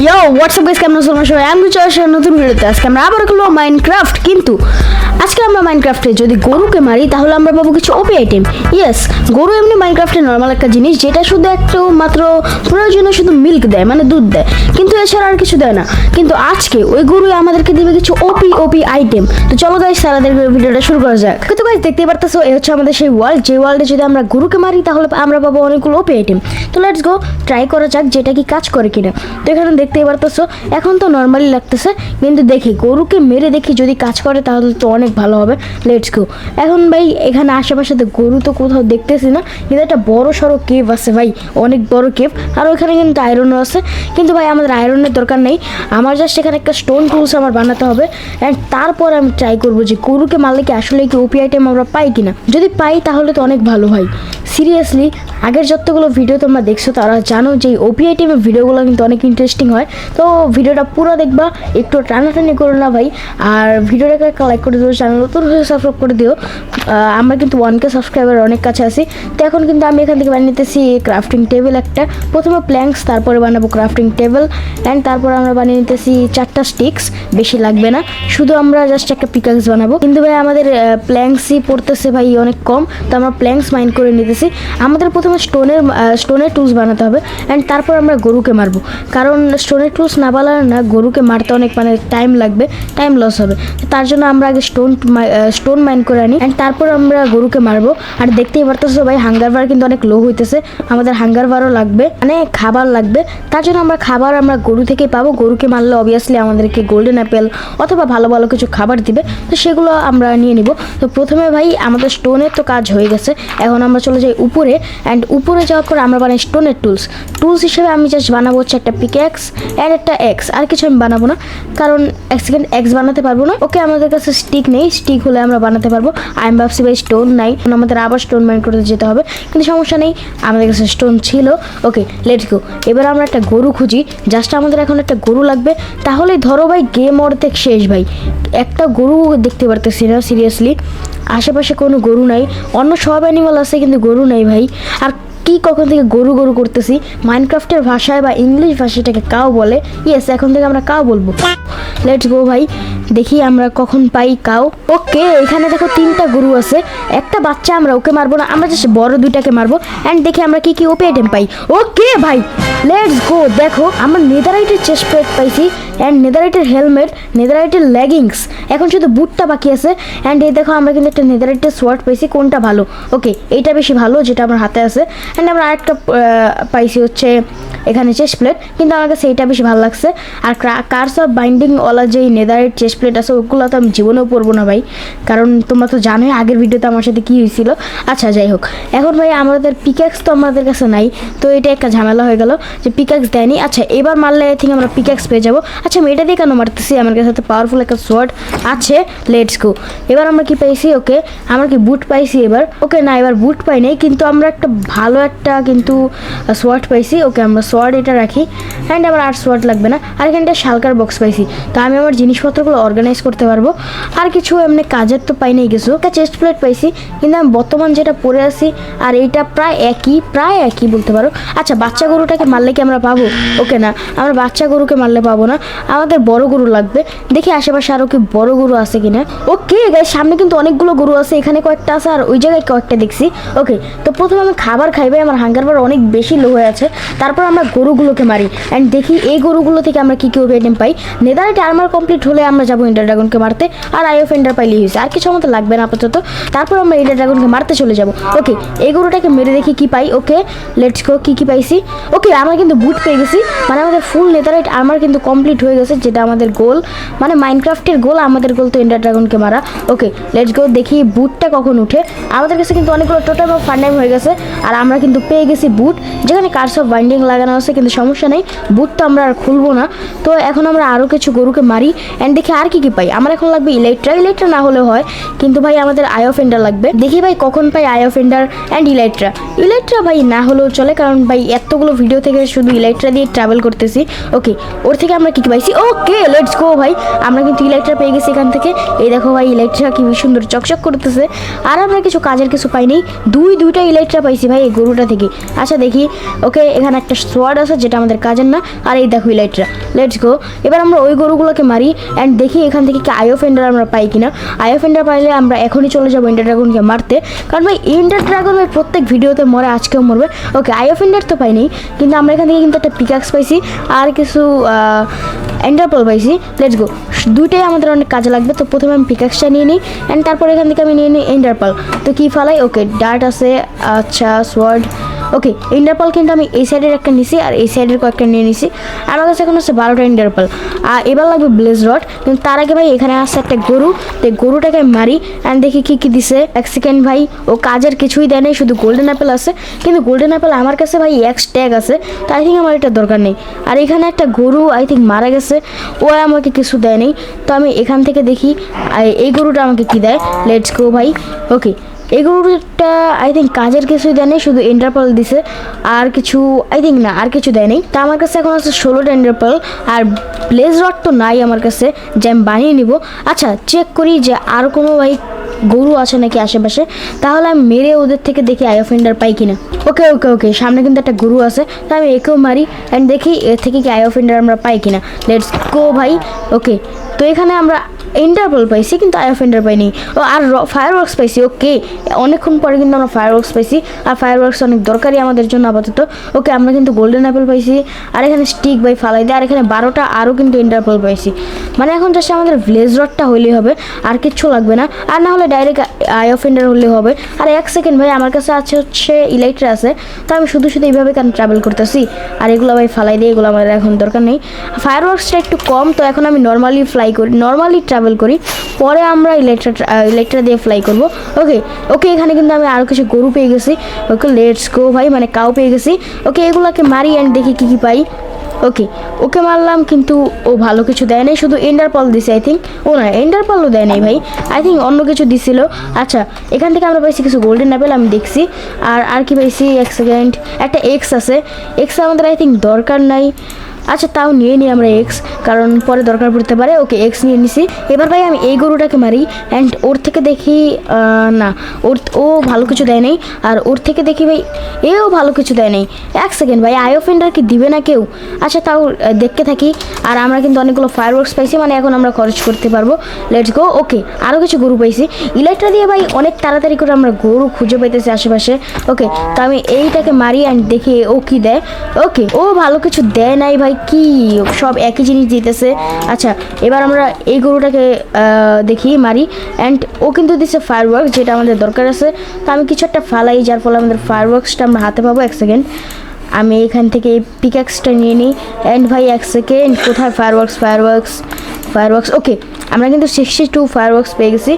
Yo, what's up guys? কেমন আছো তোমরা সবাই? আমি চলে আসলাম নতুন ভিডিওতে। আজকে আমরা আবার খেলবো মাইনক্রাফট, কিন্তু আজকে আমরা মাইনক্রাফটে যদি গরুকে মারি তাহলে আমরা পাবো কিছু ওপি আইটেম। ইয়েস, গরু এমনি মাইনক্রাফটে নর্মাল একটা জিনিস যেটা শুধু একটু মাত্র প্রয়োজনীয় শুধু মিল্ক দেয়, মানে দুধ দেয়, কিন্তু এছাড়া আর কিছু দেয় না। কিন্তু আজকে ওই গরুই আমাদেরকে দিবে কিছু ওপি আইটেম। তো চলো গাইস, সারাদের ভিডিওটা শুরু করা যাক। কিন্তু গাইস দেখতেই পারতেছো, এই হচ্ছে আমাদের সেই ওয়ার্ল্ড, যে ওয়ার্ল্ডে যদি আমরা গরুকে মারি তাহলে আমরা পাবো অনেকগুলো ওপি আইটেম। তো লেটস গো, ট্রাই করা যাক যেটা কি কাজ করে কিনা। তো এখানে দেখতেই পারতেছো এখন তো নর্মালি লাগতেছে, কিন্তু দেখি গরুকে মেরে দেখি যদি কাজ করে তাহলে তো অনেক ভালো হবে। Let's go. এখন ভাই এখানে আশেপাশে তো গরু তো কোথাও দেখতেছি না, কিন্তু একটা বড় সড়ো কেভ আছে ভাই, অনেক বড় কেভ। আর ওখানে কিন্তু আয়রনও আছে, কিন্তু ভাই আমাদের আয়রনের দরকার নেই। আমার জাস্ট এখানে একটা স্টোন টুলস আমার বানাতে হবে, অ্যান্ড তারপর আমি ট্রাই করবো যে গরুকে মারলে কি আসলে কি ওপি আইটেম আমরা পাই কিনা। যদি পাই তাহলে তো অনেক ভালো ভাই। সিরিয়াসলি আগের যতগুলো ভিডিও তোমরা দেখছো তারা জানো যে ওপি আইটেমের ভিডিওগুলো কিন্তু অনেক ইন্টারেস্টিং হয়। তো ভিডিওটা পুরো দেখবা, একটু টানাটানি করো না ভাই। আর ভিডিওটাকে একটা লাইক করে দিও, চ্যানেল নতুন হয়ে সাবস্ক্রাইব করে দিও। আমরা কিন্তু 1K সাবস্ক্রাইবার অনেক কাছে আছি। তো এখন কিন্তু আমি এখান থেকে বানিয়ে নিতেছি ক্রাফটিং টেবিল একটা, প্রথমে প্ল্যাঙ্কস, তারপরে বানাবো ক্রাফটিং টেবিল, অ্যান্ড তারপর আমরা বানিয়ে নিতেছি 4টা স্টিক্স, বেশি লাগবে না, শুধু আমরা জাস্ট একটা পিকাক্স বানাবো। কিন্তু ভাই আমাদের প্ল্যাঙ্কসই পড়তেছে ভাই অনেক কম, তো আমরা প্ল্যাঙ্কস মাইন করে নিতেছি। আমাদের প্রথমে স্টোনের টুলস বানাতে হবে, অ্যান্ড তারপর আমরা গরুকে মারবো, কারণ স্টোনের টুলস না বানালে না গরুকে মারতে অনেক মানে টাইম লাগবে, টাইম লস হবে। তার জন্য আমরা আগে স্টোন মাইন করে আনি, অ্যান্ড তারপর আমরা গরুকে মারবো। আর দেখতেই পারতেছো ভাই হাঙ্গার বার কিন্তু অনেক লো হইতেছে, আমাদের হাঙ্গার বারও লাগবে, মানে খাবার লাগবে। তার জন্য খাবার আমরা গরু থেকেই পাবো। গরুকে মারলে অবভিয়াসলি আমাদেরকে গোল্ডেন অ্যাপেল অথবা ভালো ভালো কিছু খাবার দিবে, তো সেগুলো আমরা নিয়ে নিব। তো প্রথমে ভাই আমাদের স্টোনের তো কাজ হয়ে গেছে, এখন আমরা চলে যাই উপরে, অ্যান্ড উপরে যাওয়ার পর আমরা বানাই স্টোনের টুলস হিসেবে আমি জাস্ট বানাবো হচ্ছে একটা পিক্যাক্স অ্যান্ড একটা এক্স, আর কিছু আমি বানাবো না, কারণ এক্স বানাতে পারবো না। ওকে, আমাদের কাছে স্টিক নেই, স্টিক হলে আমরা বানাতে পারবো। আমি ভাবছি ভাই স্টোন নাই, আমাদের আবার স্টোন মাইন করতে যেতে হবে, কিন্তু সমস্যা নেই, আমাদের কাছে স্টোন ছিল। ওকে, লেটস গো। এবার আমরা একটা গরু খুঁজি, জাস্ট আমাদের এখন একটা গরু লাগবে, তাহলেই ধরো ভাই গেম অর্ধেক শেষ ভাই। একটা গরু দেখতে পারতেছি না, সিরিয়াসলি আশেপাশে কোনো গরু নাই, অন্য সব অ্যানিমাল আছে কিন্তু গরু নাই ভাই। আর কি কখন থেকে গরু করতেছি, মাইনক্রাফটের ভাষায় বা ইংলিশ ভাষাটাকে কাউ বলে। ইয়েস, এখন থেকে আমরা কাউ বলবো। লেটস গো ভাই, দেখি আমরা কখন পাই কাউ। ওকে, এখানে দেখো 3টা গরু আছে, একটা বাচ্চা, আমরা ওকে মারবো না, আমরা জাস্ট বড় 2টাকে মারবো, অ্যান্ড দেখি আমরা কি ওপি আইটেম পাই। ওকে ভাই, লেটস গো। দেখো আমরা নেদারাইটের চেস্ট প্লেট পাইছি, অ্যান্ড নেদারাইটের হেলমেট, নেদারাইটের লেগিংস, এখন শুধু বুটটা বাকি আছে। অ্যান্ড এই দেখো আমরা কিন্তু একটা নেদারাইটের সোয়ার্ড পাইছি, কোনটা ভালো? ওকে, এইটা বেশি ভালো যেটা আমার হাতে আছে। অ্যান্ড আমরা আরেকটা পাইছি হচ্ছে এখানে চেস্ট প্লেট, কিন্তু আমার কাছে এইটা বেশি ভালো লাগছে। আর কার্স অফ বাইন্ডিং ওলা যেই নেদারাইট চেস্ট প্লেট আছে ওগুলো তো আমি জীবনেও পরবো না ভাই, কারণ তোমরা তো জানোই আগের ভিডিওতে আমার সাথে কী হয়েছিল। আচ্ছা যাই হোক, এখন ভাই আমাদের পিক্যাক্স তো আমাদের কাছে নাই, তো এটা একটা ঝামেলা হয়ে গেল যে পিক্যাক্স দেয়নি। আচ্ছা এবার মারলে আই থিঙ্ক আমরা পিক্যাক্স পেয়ে যাবো। আচ্ছা আমি এটা দিয়ে কেন মারতেছি, আমার কাছে তো পাওয়ারফুল একটা সোয়ার্ড আছে। Let's go. এবার আমরা কি পাইছি? ওকে, আমরা কি বুট পাইছি এবার? ওকে না, এবার বুট পাই নাই, কিন্তু আমরা একটা ভালো একটা কিন্তু সোয়ার্ড পাইছি। ওকে, আমরা সোয়ার্ড এটা রাখি, অ্যান্ড আমার আর সোয়ার্ড লাগবে না। আর এখানটা শালকার বক্স পাইছি, তো আমি আমার জিনিসপত্রগুলো অর্গানাইজ করতে পারবো। আর কিছু এমনি কাজের তো পাই নাই কিছু। একটা চেস্ট প্লেট পাইছি, কিন্তু আমি বর্তমান যেটা পরে আছি আর এইটা প্রায় একই বলতে পারো। আচ্ছা বাচ্চা গরুটাকে মারলে কি আমরা পাবো? ওকে না, আমরা বাচ্চা গরুকে মারলে পাবো না, আমাদের বড় গরু লাগবে। দেখি আশেপাশে আরও কি বড় গরু আছে কিনা। ওকে গাইস, সামনে কিন্তু অনেকগুলো গরু আছে, এখানে কয়েকটা আছে আর ওই জায়গায় কয়েকটা দেখছি। ওকে, তো প্রথমে আমি খাবার খাইবে, আমার হাঙ্গার বার অনেক বেশি লো হয়ে আছে। তারপর আমরা গরুগুলোকে মারি, অ্যান্ড দেখি এই গরুগুলো থেকে আমরা কি ওপি আইটেম পাই। নেদারাইট আর্মার কমপ্লিট হলে আমরা যাবো এন্ডার ড্রাগনকে মারতে, আর আই অফ এন্ডার পাইলেই হয়েছে, আর কিছু আমাদের লাগবে না আপাতত। তারপর আমরা এন্ডার ড্রাগনকে মারতে চলে যাবো। ওকে, এই গরুটাকে মেরে দেখি কি পাই। ওকে লেটস গো, কি পাইছি? ওকে, আমরা কিন্তু বুট পেয়ে গেছি, মানে আমাদের ফুল নেদারাইট আর্মার কিন্তু কমপ্লিট হয়ে গেছে, যেটা আমাদের গোল, মানে মাইনক্রাফটের গোল। আমাদের গোল তো এন্ডার ড্রাগনকে মারা। ওকে লেটস গো, দেখি বুটটা কখন উঠে। আমাদের কাছে কিন্তু অনেকগুলো টোটাল অফ ফান্ডাইম হয়ে গেছে, আর আমরা কিন্তু পেয়ে গেছি বুট, যেখানে কার্স অফ বাইন্ডিং লাগানো আছে, কিন্তু সমস্যা নেই, বুট তো আমরা আর খুলবো না। তো এখন আমরা আরও কিছু গরুকে গরুগুলোকে মারি অ্যান্ড দেখি আর কি পাই। আমার এখন লাগবে ইলেকট্রা না হলে হয়, কিন্তু ভাই আমাদের আই অফ এন্ডার লাগবে। দেখি ভাই কখন পাই eye of ender and elytra ভাই না হলেও চলে, কারণ ভাই এতগুলো ভিডিও থেকে শুধু ইলেকট্রা দিয়ে ট্রাভেল করতেছি। ওকে, ওর থেকে আমরা কি পাইছি? ওকে, লেটস গো ভাই, আমরা কিন্তু ইলেকট্রা পেয়ে গেছি এখান থেকে। এই দেখো ভাই ইলেকট্রা কি সুন্দর চকচক করতেছে। আর আমরা কাজের কিছু পাইনি, দুইটা ইলেকট্রা পাইছি ভাই এই গরুটা থেকে। আচ্ছা দেখি, ওকে এখানে একটা সোয়ার্ড আছে যেটা আমাদের কাজের না, আর এই দেখো ইলেকট্রা। লেটস গো, এবার আমরা ওই গরুগুলোকে মারি অ্যান্ড দেখি এখান থেকে কি আই অফ এন্ডার আমরা পাই কিনা। আই অফ এন্ডার পাইলে আমরা এখনই চলে যাবো এন্ডার ড্রাগনকে মারতে, কারণ ভাই এন্ডার ড্রাগন ভাই প্রত্যেক ভিডিওতে মরে, আজকেও মরবে। ওকে, আই অফ এন্ডার তো পাইনি, কিন্তু আমরা এখান থেকে কিন্তু একটা পিকাক্স পাইছি আর কিছু এন্ডারপল পাইছি। লেটস গো, দুইটাই আমাদের অনেক কাজে লাগবে। তো প্রথমে আমি পিকাক্সটা নিয়ে নিই অ্যান্ড তারপর এখান থেকে আমি নিয়ে নিই এন্ডারপাল। তো কি ফালাই? ওকে, ডার্ট আছে, আচ্ছা সোয়ার্ড। ওকে, ইন্ডারপাল কিন্তু আমি এই সাইডের একটা নিছি আর এই সাইডের কয়েকটা নিয়ে নিছি। আমার কাছে এখন হচ্ছে 12টা ইন্ডারপাল। আর এবার লাগবে ব্লেজ রড, কিন্তু তার আগে ভাই এখানে আসছে একটা গরু। তো গরুটাকে মারি অ্যান্ড দেখি কি দিছে। এক সেকেন্ড ভাই, ও কাজের কিছুই দেয় নাই, শুধু গোল্ডেন অ্যাপেল আছে। কিন্তু গোল্ডেন অ্যাপেল আমার কাছে ভাই এক্স ট্যাগ আছে, তো আই থিঙ্ক আমার এটা দরকার নেই। আর এখানে একটা গরু আই থিঙ্ক মারা গেছে, ও আমাকে কিছু দেয় নেই। তো আমি এখান থেকে দেখি এই গরুটা আমাকে কি দেয়। লেটস গো ভাই। ওকে, এই গরুটা আই থিঙ্ক কাজের কিছুই দেয় নেই, শুধু এন্ডারপাল দিছে, আর কিছু আই থিঙ্ক না, আর কিছু দেয় নেই। তা আমার কাছে এখন আছে 16টা এন্ডারপাল, আর ব্লেজ রড তো নাই আমার কাছে যে আমি বানিয়ে নিব। আচ্ছা চেক করি যে আর কোনো ভাই গরু আছে নাকি আশেপাশে, তাহলে আমি মেরে ওদের থেকে দেখি আই অফ এন্ডার পাই কিনা। ওকে ওকে ওকে, সামনে কিন্তু একটা গরু আছে, তো আমি একেও মারি অ্যান্ড দেখি এর থেকে কি আই অফ এন্ডার আমরা পাই কিনা। লেটস গো ভাই। ওকে, তো এখানে আমরা ইন্টারপল পাইছি কিন্তু আই অফ এন্ডার পাইনি। ও আর ফায়ার ওয়ার্কস পাইছি। ওকে, অনেকক্ষণ পরে কিন্তু আমরা ফায়ার ওয়ার্কস পাইছি, আর ফায়ার ওয়ার্কস অনেক দরকারি আমাদের জন্য আপাতত। ওকে, আমরা কিন্তু গোল্ডেন অ্যাপেল পাইছি, আর এখানে স্টিক বাই ফালাই দেয়, আর এখানে 12টা আরও কিন্তু ইন্টারপল পাইছি। মানে এখন জাস্ট আমাদের ব্লেজ রডটা হইলেই হবে, আর কিচ্ছু লাগবে না। আর না হলে ডাইরেক্ট আই অফ এন্ডার হলেই হবে। আর এক সেকেন্ড ভাই, আমার কাছে আছে হচ্ছে ইলেকট্রা আছে, তো আমি শুধু এইভাবে কেন ট্রাভেল করতেছি। আর এগুলো ভাই ফালাই দিই, এগুলো আমার এখন দরকার নেই। ফায়ার ওয়ার্কসটা একটু কম, তো এখন আমি নর্মালি ফ্লাই করি, নর্মালি ট্রাভেল করি, পরে আমরা ইলেকট্রা দিয়ে ফ্লাই করবো। ওকে ওকে, এখানে কিন্তু আমি আরও কিছু গরু পেয়ে গেছি। ওকে, লেটস গো ভাই, মানে কাউ পেয়ে গেছি। ওকে, এগুলোকে মারি অ্যান্ড দেখি কী পাই। ওকে ওকে মারলাম, কিন্তু ও ভালো কিছু দেয় নাই, শুধু এন্ডারপাল দিছে আই থিঙ্ক। ও না, এন্ডারপালও দেয় নাই ভাই, আই থিঙ্ক অন্য কিছু দিছিল। আচ্ছা, এখান থেকে আমরা পাইছি কিছু গোল্ডেন অ্যাপেল, আমি দেখছি। আর কি পাইছি, এক সেকেন্ড, একটা এক্স আছে। এক্স আমাদের আই থিঙ্ক দরকার নাই। আচ্ছা, তাও নিয়ে নিই আমরা এক্স, কারণ পরে দরকার পড়তে পারে। ওকে, এক্স নিয়ে নিছি। এবার ভাই আমি এই গরুটাকে মারি অ্যান্ড ওর থেকে দেখি না, ও ভালো কিছু দেয় নাই। আর ওর থেকে দেখি ভাই এও ভালো কিছু দেয় নাই। এক সেকেন্ড ভাই, আই অফ এন্ডার কি দিবে না কেউ? আচ্ছা, তাও দেখতে থাকি। আর আমরা কিন্তু অনেকগুলো ফায়ার ওয়ার্কস পাইছি, মানে এখন আমরা খরচ করতে পারবো। Let's go. ওকে, আরও কিছু গরু পাইছি। ইলেকট্রা দিয়ে ভাই অনেক তাড়াতাড়ি করে আমরা গরু খুঁজে পাইতেছি আশেপাশে। ওকে, তো আমি এইটাকে মারি অ্যান্ড দেখি ও কি দেয়। ওকে, ও ভালো কিছু দেয় নাই ভাই, কি সব একই জিনিস দিতেছে। আচ্ছা, এবার আমরা এই গরুটাকে দেখি মারি অ্যান্ড ও কিন্তু দিচ্ছে ফায়ার ওয়ার্কস, যেটা আমাদের দরকার আছে। তো আমি কিছু একটা ফালাই, যার ফলে আমাদের ফায়ার ওয়ার্কসটা আমরা হাতে পাবো। এক সেকেন্ড, আমি এখান থেকে এই পিক্যাক্সটা নিয়ে নিই অ্যান্ড ভাই এক সেকেন্ড, কোথায় ফায়ার ওয়ার্কস। ওকে, আমরা কিন্তু 62 ফায়ার ওয়ার্কস পেয়ে গেছি।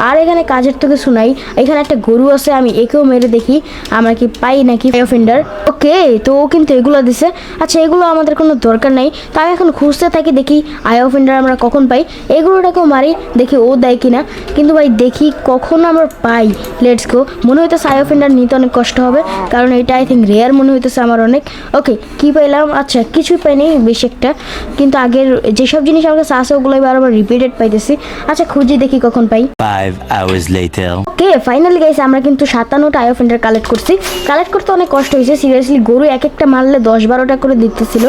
আর এখানে কাজের তো কিছু নাই, এখানে একটা গরু আছে, আমি একেও মেরে দেখি আমরা কি পাই নাকি আই অফ এন্ডার। ওকে, তো ও কিন্তু এগুলো দিছে। আচ্ছা, এগুলো আমাদের কোনো দরকার নাই, তো আমি এখন খুঁজতে থাকি দেখি আই অফ এন্ডার আমরা কখন পাই। এগুলোটাকেও মারি, দেখি ও দেয় কিনা। কিন্তু ভাই দেখি কখন আমরা পাই। Let's go. মনে হইতেছে আই অফ এন্ডার নিতে অনেক কষ্ট হবে, কারণ এটা আই থিঙ্ক রেয়ার মনে হইতেছে আমার অনেক। ওকে, কি পাইলাম? আচ্ছা, কিছুই পাইনি বেশি একটা, কিন্তু আগের যেসব জিনিস আমার কাছে আছে ওগুলো আবার রিপিটেড পাইতেছি। আচ্ছা, খুঁজি দেখি কখন পাই। 5 hours later. ওকে, ফাইনালি গাইস, আমরা কিন্তু 57টা আই অফ এন্ডার কালেক্ট করছি। কালেক্ট করতে অনেক কষ্ট হয়েছে সিরিয়াসলি, গরু এক একটা মারলে 10-12টা করে দিতেছিল।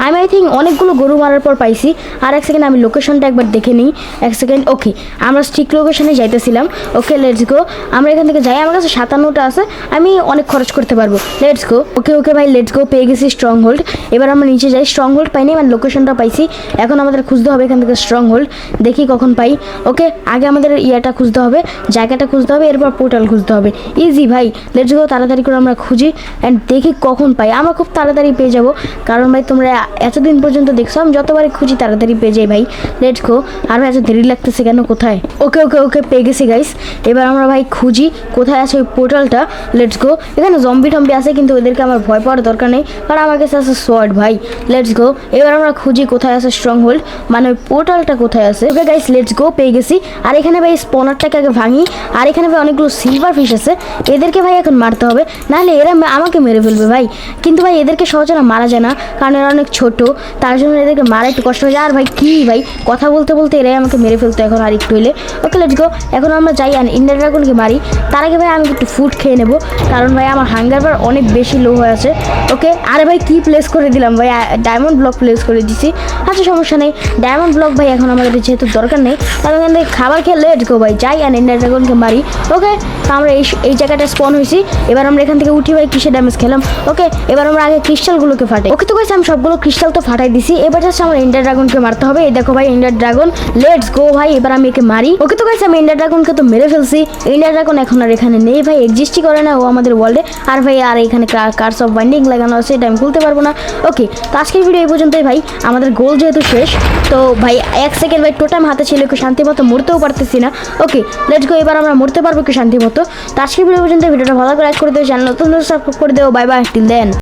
আমি আই থিঙ্ক অনেকগুলো গরু মারার পর পাইছি। আর এক সেকেন্ড, আমি লোকেশনটা একবার দেখে নিই। এক সেকেন্ড। ওকে, আমরা স্ট্রিক লোকেশনে যাইতেছিলাম। ওকে, লেটস গো। আমরা এখান থেকে যাই, আমার কাছে 57টা আছে, আমি অনেক খরচ করতে পারবো। Let's go. ওকে ওকে ভাই, লেটস গো। পেয়ে গেছি স্ট্রং হোল্ড। এবার আমরা নিচে যাই। স্ট্রং হোল্ড পাইনি, মানে লোকেশনটা পাইছি। এখন আমাদের খুঁজতে হবে এখান থেকে স্ট্রং হোল্ড। দেখি কখন পাই। ওকে, আগে আমাদের ইয়াটা খুঁজতে হবে, জায়গাটা খুঁজতে হবে, এরপর পোর্টাল খুঁজতে হবে। ইজি ভাই, লেটস গো, তাড়াতাড়ি করে আমরা খুঁজি অ্যান্ড দেখি কখন পাই। আমরা খুব তাড়াতাড়ি পেয়ে যাব, কারণ ভাই তোমরা এতদিন পর্যন্ত দেখছো আমি যতবারই খুঁজি তাড়াতাড়ি পেয়ে যাই ভাই। Let's go. আর ভাই এত দেরি লাগতেছে কেন, কোথায়? ওকে ওকে ওকে, পেয়ে গেছি গাইস। এবার আমরা ভাই খুঁজি কোথায় আছে ওই পোর্টালটা। Let's go. এখানে জম্বি টম্বি আছে, কিন্তু ওদেরকে আমার ভয় পাওয়ার দরকার নেই, কারণ আমার কাছে আছে সোয়ার্ড ভাই। Let's go. এবার আমরা খুঁজি কোথায় আছে স্ট্রং হোল্ড, মানে ওই পোর্টালটা কোথায় আছে। ওকে গাইস, লেটস গো, পেয়ে গেছি। আর এখানে ভাই স্পনারটাকে আগে ভাঙি। আর এখানে ভাই অনেকগুলো সিলভার ফিশ আছে, এদেরকে ভাই এখন মারতে হবে, নাহলে এরা আমাকে মেরে ফেলবে ভাই। কিন্তু ভাই এদেরকে সহজে না মারা যায় না, কারণ এরা অনেক ছোট, তার জন্য এদেরকে মারা একটু কষ্ট হয়ে যায়। আর ভাই কি ভাই, কথা বলতে বলতে এরাই আমাকে মেরে ফেলতো এখন আর একটু হইলে। Okay let's go. এখন আমরা যাই আর ইন্ডিয়ান ড্রাগনকে মারি। তার আগে ভাই আমি একটু ফুড খেয়ে নেবো, কারণ ভাই আমার হাঙ্গার বার অনেক বেশি লো হয়ে আছে। ওকে, আরে ভাই কি প্লেস করে দিলাম ভাই, ডায়মন্ড ব্লক প্লেস করে দিছি। আচ্ছা সমস্যা নেই, ডায়মন্ড ব্লক ভাই এখন আমাদের যেহেতু দরকার নেই, তাহলে এখান থেকে খাবার খেয়ে লেটস গো ভাই, যাই আর ইন্ডিয়ান ড্রাগনকে মারি। ওকে, তো আমরা এই জায়গাটা স্পন হয়েছি। এবার আমরা এখান থেকে উঠি ভাই, কিসে ড্যামেজ খেলাম। ওকে, এবার আমরা আগে ক্রিস্টালগুলোকে ফাটাই। ওকে তো গাইস, আমি সবগুলো ক্রিস্টাল তো ফাটাই দিছি, এবার জাস্ট আমার ইন্ডিয়ান ড্রাগনকে মারতে হবে। এই দেখো ভাই ইন্ডিয়ান ড্রাগন, লেটস গো ভাই, এবার আমি একে মারি। ওকে তো গাইস, আমি ইন্ডিয়ান ড্রাগনকে তো মেরে ফেলছি। ইন্ডিয়ান ড্রাগন এখন আর এখানে নেই ভাই, এক্সিস্টই করে না ও আমাদের ওয়ার্ল্ডে। আর ভাই আর এখানে কার্স অফ বাইন্ডিং লাগানো আছে, এটা আমি খুলতে পারবো না। ওকে, তো আজকের ভিডিও এই পর্যন্তই ভাই, আমাদের গোল যেহেতু শেষ, তো ভাই 1 সেকেন্ড ভাই টোটাম হাতে ছিল, একটু শান্তি মতো মরতেও পারতেছি না। ওকে লেটস গো, এবার আমরা মরতে পারবো একটু শান্তি মতো। তো আজকের ভিডিও পর্যন্ত, ভিডিওটা ভালো করে লাইক করে দেবো, চ্যানেল নতুন সাবস্ক্রাইব করে দেবো। বাই বাই, টিল দেন।